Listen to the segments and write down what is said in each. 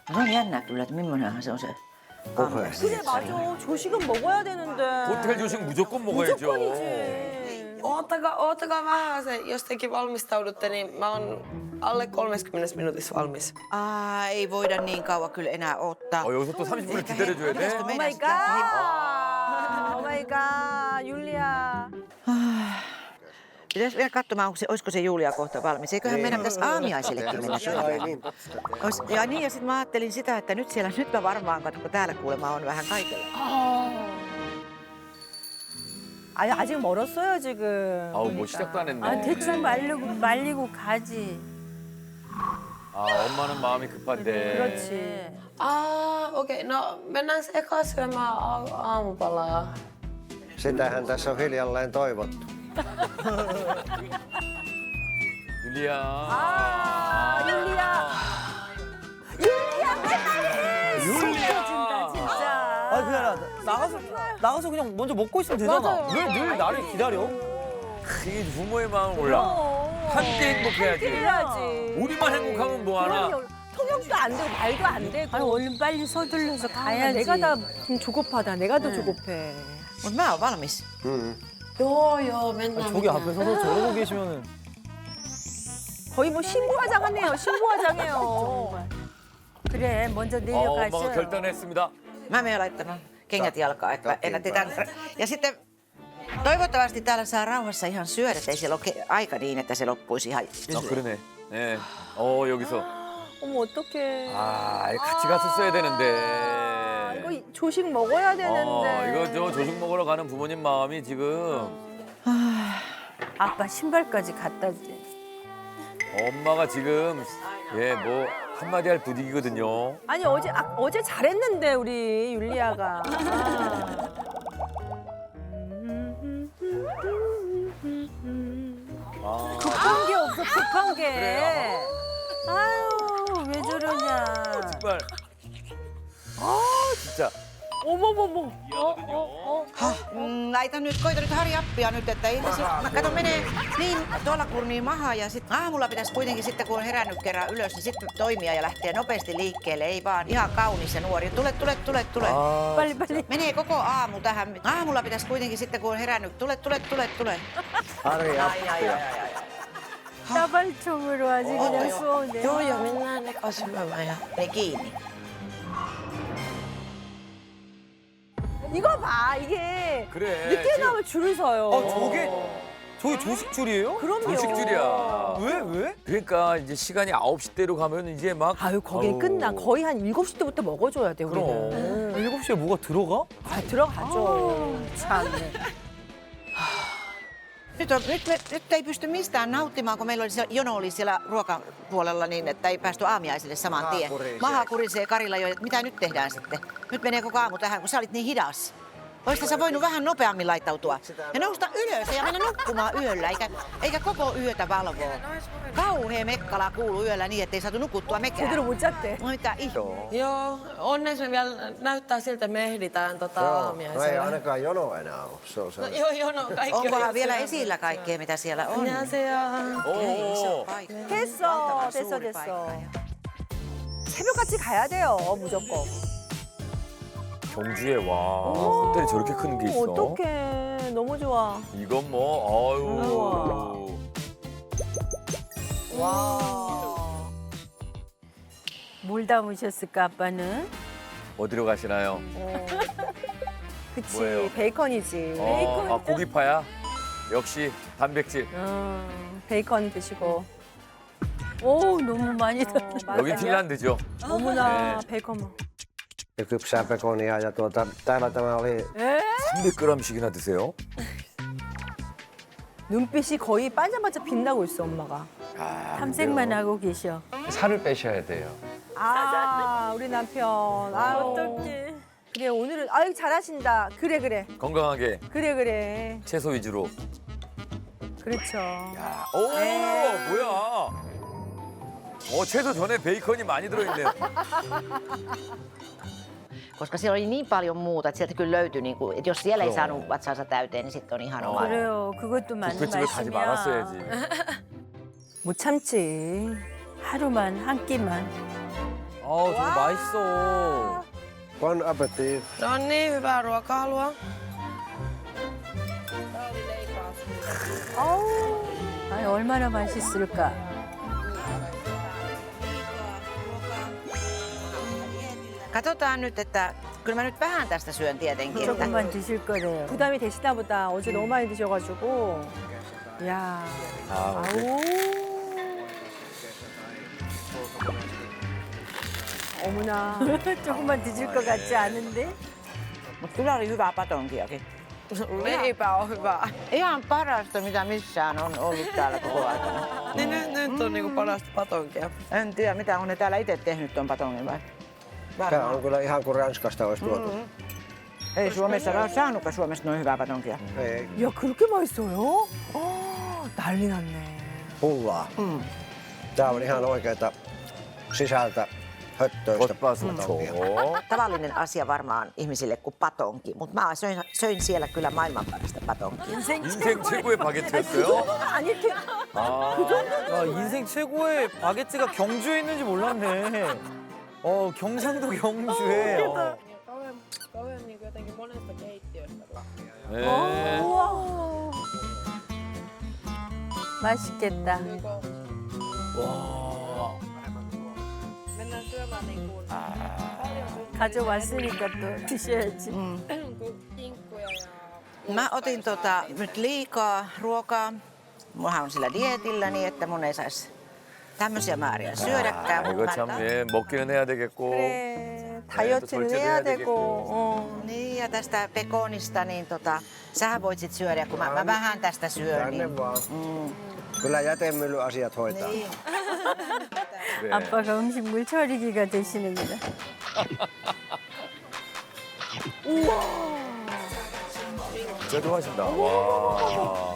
Se on jännä kyllä, että millainenhan se on se Puheessa. 그래 맞아. 조식은 먹어야 되는데. 호텔 조식 무조건 먹어야죠. 무조건이지. Oottakaa vähän se, jos tekin valmistaudutte, niin mä oon alle 30 minuutissa valmis. Ei voida niin kauan kyllä enää ottaa. 여기서 또 30분을 기다려줘야 돼? Pitäisikö 오 meidän 마이 sitten 갓. 오 마이 갓. 율리야. Pitäisi vielä katsomaan, olisiko se Julia kohta valmis. Eiköhän meidän pitäisi aamiaisillekin mennä Ai niin. Ja niin, ja sitten mä ajattelin sitä, että nyt mä varmaan, kun täällä kuulemma on vähän kaikella. 아니 아직 멀었어요 지금. 아우 뭐 시작도 안 했네. 아, 대충 말리고 가지. 아 엄마는 마음이 급한데. 그렇지. Okei, no mennään eka syömään aamupalaa. Sitähän tässä on hiljalleen toivottu. 율리야. 율리야. 율리야. 진짜. 아 그냥 나가서 그냥 먼저 먹고 있으면 되잖아. 왜 늘 나를 기다려? 이게 부모의 마음 몰라. 함께 행복해야지. 해야지. 우리만 행복하면 뭐하나. 그럼요. 통역도 안 되고 말도 안 되고. 아니, 얼른 빨리 서둘러서 가야지. 내가 다 좀 조급하다. 내가 더 조급해. Mutta mä oon valmis. Joo, mennään. 저기 앞에 서서 저러고 계시면은 거의 뭐 신부화장하네요. 신부화장해요. 그래, 먼저 엄마가 내려가셔. 결단했습니다. Mä menen laittamaan kengät jalkaan, että ennätetään. Ja sitten toivottavasti täällä saa rauhassa ihan syödä, että ei siellä ole aika niin, että se loppuisi ihan. 그러네. 네. 여기서. 어머 어떡해. 같이 갔었어야 되는데. 이거 조식 먹어야 되는데. 이거 저 조식 먹으러 가는 부모님 마음이 지금 아빠 신발까지 갖다 줘. 엄마가 지금 뭐 한마디 할 분위기거든요. 아니 어제 잘했는데 우리 율리아가. 급한 게 없어, 급한 게. 그래요? 아유, 왜 저러냐. 정말. 진짜. 어머머머. Laita nyt, koita nyt harjappia nyt, että ei se, mä katon menee niin tuolla kurniin maha ja sitten aamulla pitäisi kuitenkin sitten kun on herännyt kerran ylös, niin sitten toimia ja lähteä nopeasti liikkeelle, ei vaan ihan kaunis ja nuori. Tule. 빨리. Menee koko aamu tähän. Aamulla pitäisi kuitenkin sitten kun on herännyt, tule. Ari appia. 따발총으로 아주 그냥 쏘네. Joo, mennään eka syömään. Ne kiinni. 이거 봐 이게 그래. 늦게 지금 나오면 줄을 서요. 저기 조식줄이에요? 그럼요. 조식줄이야. 왜? 그러니까 이제 시간이 9시대로 가면 이제 막 아유 거기 아우. 끝나 거의 한 7시 때부터 먹어줘야 돼 그럼. 우리는. 7시에 뭐가 들어가? 들어가죠. 참네. Nyt ei pysty mistään nauttimaan, kun meillä oli siellä, jono oli siellä ruokapuolella niin, että ei päästy aamiaiselle saman Maha tien. kurisee. Maha kurisee Karilla jo, että mitä nyt tehdään sitten? Nyt menee koko aamu tähän, kun sä olit niin hidas. Olisitko sä voinut vähän nopeammin laittautua ja nousta ylös ja mennä nukkumaan yöllä, eikä koko yötä valvoa. Kauhea mekkala kuuluu yöllä niin, ettei saatu nukuttua mekään. 제대로 못 잤대. No mitä ihme. Joo, onneksi me vielä näyttää siltä, että me ehditään Joo, no ei aamiaiselle. ainakaan jono enää ole. Se on se. Joo, kaikki on Onkohan jo vielä syöty. esillä kaikkea, mitä siellä on? 안녕하세요. 오. 됐어, Valtavan 됐어, suuri 됐어. paikka. 새벽같이 가야 돼요 무조건. 경주에 와 호텔이 저렇게 큰 게 있어. 어떡해 너무 좋아. 이건 뭐 아유. 와. 뭘 담으셨을까, 아빠는? 어디로 가시나요? 그치 뭐예요? 베이컨이지. 고기파야. 역시 단백질. 베이컨 드시고. 오, 너무 많이 다 맞아요. 여긴 핀란드죠. 어머나 네. 베이컨 뭐. Ja kypsää pekonia ja täällä tämä oli 300g씩이나 드세요? 눈빛이 거의 반짝반짝 빛나고 있어 엄마가. 탐색만 하고 계셔. 살을 빼셔야 돼요. 아 우리 남편. 아 어떡해. 그래 오늘은 아유 잘하신다. 그래. 건강하게 그래. 채소 위주로. 그렇죠. 오 뭐야? 채소 전에 베이컨이 많이 들어있네요. Koska siellä oli niin paljon muuta, että sieltä kyllä löytyi, niin kuin, että jos siellä ei saanut vatsansa täyteen, niin sitten on ihan oma. 그래요. 그것도 맞는 뷔페집에 가지 말씀이야. 말았어야지. 못 참지. 하루만, 한 끼만. 아우 저거 맛있어. Bon appetit. No niin, hyvää ruokahalua. 아니, 얼마나 맛있을까. Katsotaan nyt, että kyllä mä nyt vähän tästä syön tietenkin. Että 조금만 드실 거래요. 부담이 되시나 보다. 어제 너무 많이 드셔가지고. 야. 아, 아우. 어머나. 조금만 드실 것 같지 않은데? Mutta kyllä oli hyvää patonkiakin. Leipä on hyvää. Ihan parasta, mitä missään on ollut täällä koko aikana. Niin nyt on niinku parasta patonkia. En tiedä, mitä on ne täällä itse tehnyt ton patongin vai? Tämä on kyllä ihan kuin Ranskasta olisi tuotu. Ei Suomessa ole saanutkaan Suomesta noin hyvää patonkia. Ei, 야, 그렇게 맛있어요? 난리 났네. pullaa. Tämä on ihan oikeeta sisältä höttöistä patonkia. 겉바속촉. Tavallinen asia varmaan ihmisille kuin patonki, mutta mä söin siellä kyllä maailman parasta patonkia. 인생 최고의 바게트였어요? 아니, 이렇게. 야 인생 최고의 바게트가 경주에 있는지 몰랐네. 경상도 경주에. Kauhean niinku jotenkin monesta keittiöstä. 네. 우와. 맛있겠다. Mennään syömään niinku 가져왔으니까 또 드셔야지. kinkkuja ja Mä otin nyt liikaa ruokaa. Mulla on sillä dietillä niin, että mun ei saisi tämmöisiä määriä syödäkään. 이거 참 예, 먹기는 해야 되겠고. 그래. 다이어트는 해야 되고. Niin, ja tästä pekonista, niin sähän voit sit syödä, kun mä vähän tästä syön. Niin. Tänne vaan. Kyllä jätemyllyasiat hoitaa. Niin. 그래. 아빠가 음식물 처리기가 되시는구나. 진짜 좋아하신다. 와.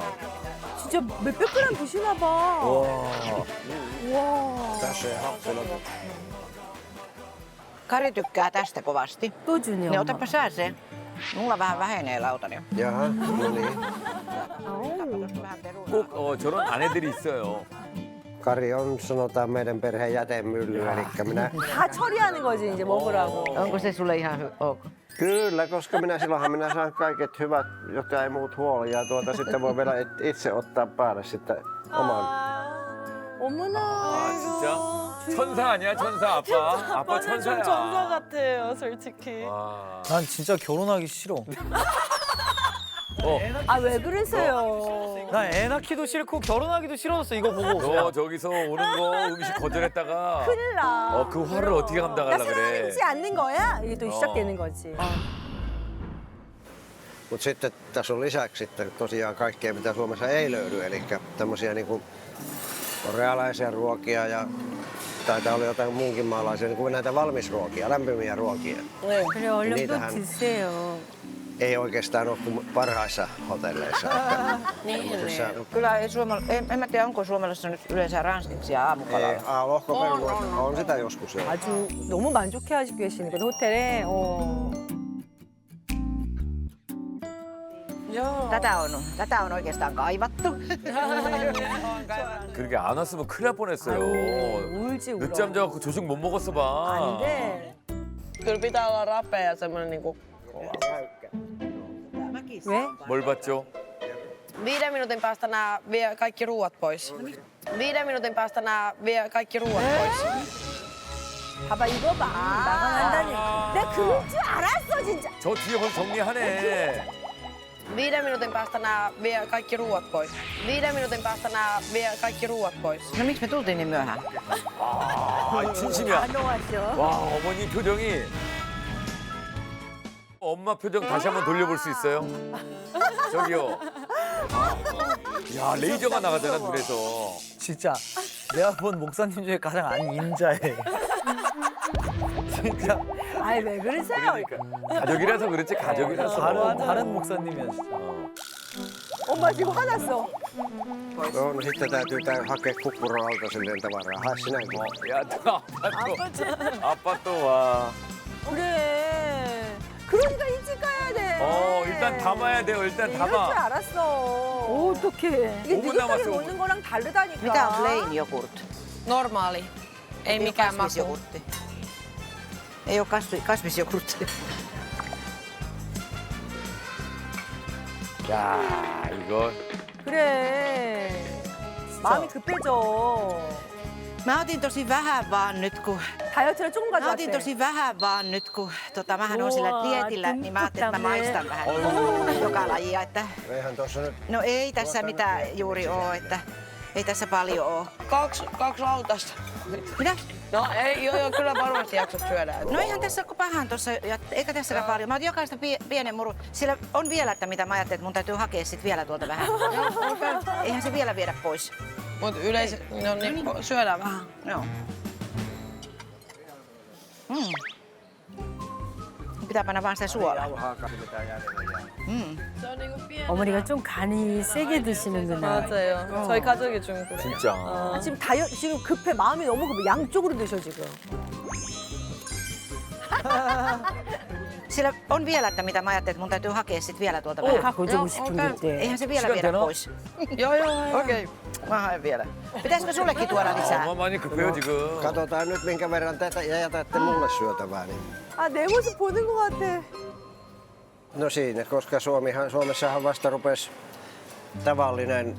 진짜 몇백 그램 드시나 봐. 와. 우와. Tässä ei happila. Kari tykkää tästä kovasti. 또 주네, Niin 엄마. otapa sä se. Mulla vähän vähenee lautani. Jaha, no niin. Vähän perunaa. 꼭 저런 아내들이 있어요. Kari on sanotaan meidän perheen jätemylly, eli minä... 다 처리하는 거지, 이제 먹으라고. Onko se sulle ihan ok? Kyllä, koska silloinhan minä saan kaiket hyvät, jotka ei muut huoli. Ja sitten voi vielä itse ottaa päälle sitten oman. 어머나. 아 진짜 천사 아니야 천사 아빠. 아빠 천사야. 전사 같아요, 솔직히. 와. 난 진짜 결혼하기 싫어. 아, 왜 그러세요? 나 애 낳기도 싫고 결혼하기도 싫어졌어 이거 보고. 너 저기서 오는 거 음식 거절했다가 큰일 나. 그 화를 어떻게 나 감당하려 그래. 사랑하지 않는 거야? 이게 또 시작되는 거지. Mutta sitten tässä on lisäksi sitten tosiaan kaikkea, mitä Suomessa ei löydy. Eli tämmöisiä niinku korealaisia ruokia ja taitaa olla jotain muunkin maalaisia, niin kuin näitä valmisruokia, lämpimiä ruokia. 그래, 얼른 또 niitähän 드세요. ei oikeastaan ole kuin parhaissa hotelleissa. Niin. Kyllä en mä tiedä, onko Suomessa nyt yleensä ranskiksi ja aamukalalla. Lohkoperunat on sitä joskus jo. 아주 너무 만족해하시고 계시는 거죠, 호텔에. Tätä on oikeastaan kaivattu. 그렇게 안 왔으면 큰일 날 뻔했어요. 울지 울어. 늦잠 자고 조식 못 먹었어 봐. 안 돼. Kyllä pitää olla rapea ja semmoinen niinku... 왜? 뭘 봤죠? 5 minuutin päästä nää vie kaikki ruuat pois. 5 minuutin päästä nää vie kaikki ruuat pois. 봐봐, 이거 봐. 나가난다니. 내가 그럴 줄 알았어, 진짜. 저 뒤에 벌써 정리하네. 5 minuutin päästä nää vie kaikki ruuat pois. 5 minuutin päästä nää vie kaikki ruuat pois. No miksi me tultiin niin myöhään? 아 진심이야. 안 와셔. 와 어머니 표정이. 엄마 표정 다시 한번 돌려볼 수 있어요? 저기요. 야 레이저가 나가잖아 눈에서. 진짜 내가 본 목사님 중에 가장 안 인자해. 진짜 아이, 왜 그러세요? 가족이라서 그렇지 가족이라서. 다른 목사님이야 진짜. 엄마 지금 화났어. No, sitten täytyy hakea kukkuroalta silleen tavaraa. Hae sinäkin. 야 아빠 또 와. 그래. 그러니까 일찍 가야 돼. 일단 담아야 돼요. 일단 이럴 줄 담아. 알았어. 어떡해. 이게 5분 늦게 남았어, 먹는 거랑 다르다니까. Mitä on plain jogurt? Normaali. Ei mikään maku. Kasvisjogurtti. Ei ole kasvisjogurttia. 야, 이거 그래. 마음이 급해져. Mä otin tosi vähän vaan nyt, kun... 다이어트를 조금 Mä 가져왔대. otin tosi vähän vaan nyt, kun mähän on sillä Uaa, dietillä, niin mä ajattelin, että mä maistan vähän joka lajia. Että... Eihän tuossa nyt No ei tässä mitään juuri oo, että ei tässä paljon oo. Kaksi lautasta. Mitä? No ei, joo, kyllä varmasti jaksat syödä. No eihän tässä ole pahan tuossa, eikä tässäkään paljon. Mä otin jokaista pienen murun. Siellä on vielä, että mitä mä ajattelin, että mun täytyy hakea sit vielä tuolta vähän. Eihän se vielä viedä pois. Mut yleisesti, no niin, syödään vähän. Joo. Pitää panna vaan sitä suolaa. Se on niinku pieni. 어머니가 좀 간이 세게 드시는구나. 맞아요. 저희 가족이 좀 그래요. 진짜. 지금 급해. 마음이 너무 급해. 양쪽으로 드셔 지금. Siellä on vielä, että mitä mä ajattelin, että mun täytyy hakea sit vielä tuolta vähän. 다 거주고 싶은 건데. Eihän se vielä 시간 viedä 되나? pois. Joo. Okei, mä haen vielä. Pitäisikö sullekin tuoda lisää? 엄마 많이 급해요 지금. katsotaan nyt minkä verran tätä ja jätätte mulle syötävää. Niin. 아, 내 모습 보는 것 같아. No siinä, koska Suomessahan vasta rupesi tavallinen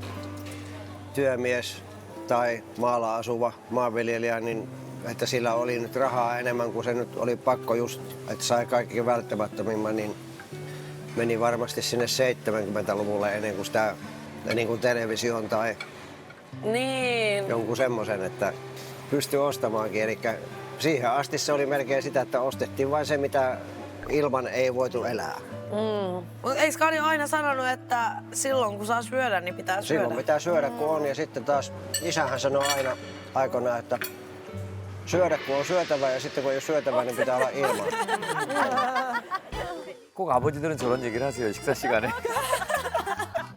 työmies tai maalla asuva maanviljelijä, niin että sillä oli nyt rahaa enemmän kuin se nyt oli pakko just, että sai kaikki välttämättömimmän, niin meni varmasti sinne 70-luvulle ennen kuin sitä niin kuin television tai Niin. jonkun semmoisen, että pystyi ostamaankin. Eli siihen asti se oli melkein sitä, että ostettiin vain se, mitä ilman ei voitu elää. Mut eikö Kari aina sanonut, että silloin kun saa syödä, niin pitää syödä? Silloin pitää syödä kun on ja sitten taas isähän sanoi aina aikoinaan, että syödä kun on syötävä ja sitten kun ei ole syötävä, niin pitää olla ilman. 꼭 아버지들은 저런 얘기를 하세요 식사 시간에.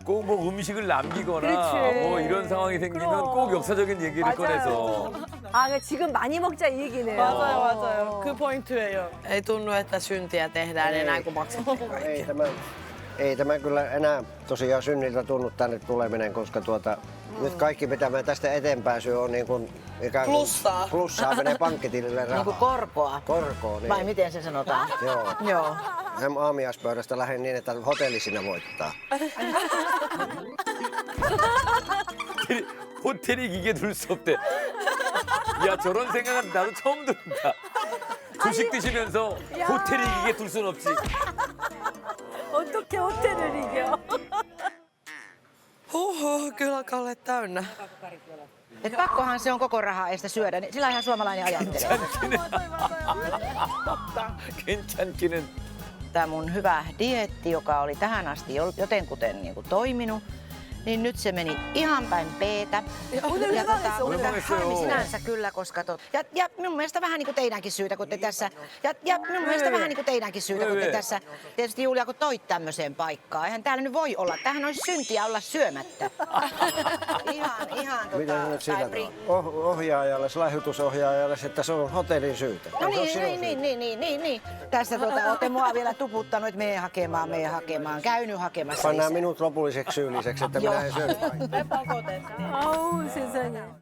꼭 뭐 음식을 남기거나 그렇지. 뭐 이런 상황이 생기면 꼭 역사적인 얘기를 꺼내서. 아, 그러니까 지금 많이 먹자 이 얘기네요. 맞아요. 그 포인트예요. Ei tunnu, että syntiä tehdään enää, kun maksetaan kaikki. Ei tämä kyllä enää tosiaan synniltä tunnu tänne tuleminen, koska nyt kaikki mitä me tästä eteenpäin syö on niin kuin ikään kuin Plussaa. Plussaa menee pankkitilille rahaa. Niinku korkoa. Korkoa, niin. Vai miten se sanotaan? Joo. Joo. Aamiaispöydästä lähden niin, että hotelli siinä voittaa. 호텔이 기계 둘 수 없대. 야 저런 생각은 나도 처음 듣는다. 조식 드시면서 호텔이 기계 둘 순 없지. 어떻게 호텔을 이겨? Kyllä Kalle täynnä. Et pakkohan se on koko rahaa estä syödä, niin sillä ihan suomalainen ajattelee. 괜찮기는. Tämä mun hyvä dieetti, joka oli tähän asti jotenkuten niin kuin toiminut, niin nyt se meni ihan päin peetä. 오늘 해방했어, 오늘. Harmi sinänsä kyllä, koska ja minun mielestä vähän niin kuin teidänkin syytä, kun te tässä... Ja minun mielestä vähän niin kuin teidänkin syytä, kun te tässä... Tietysti Julia, kun toit tämmöiseen paikkaan. Eihän täällä nyt voi olla. Tämähän olisi syntiä olla syömättä. ihan Miten se nyt sillä tavalla? Ohjaajalle, lähytusohjaajalle, että se on hotellin syytä. No Eikö ole sinun syytä? niin. Tässä olette mua vielä tuputtanut, että mene hakemaan. Käynyt hakemassa Pannaan lisää. minut lopulliseksi syylliseksi, että minä en syönyt kaikkea. 아우 세상에.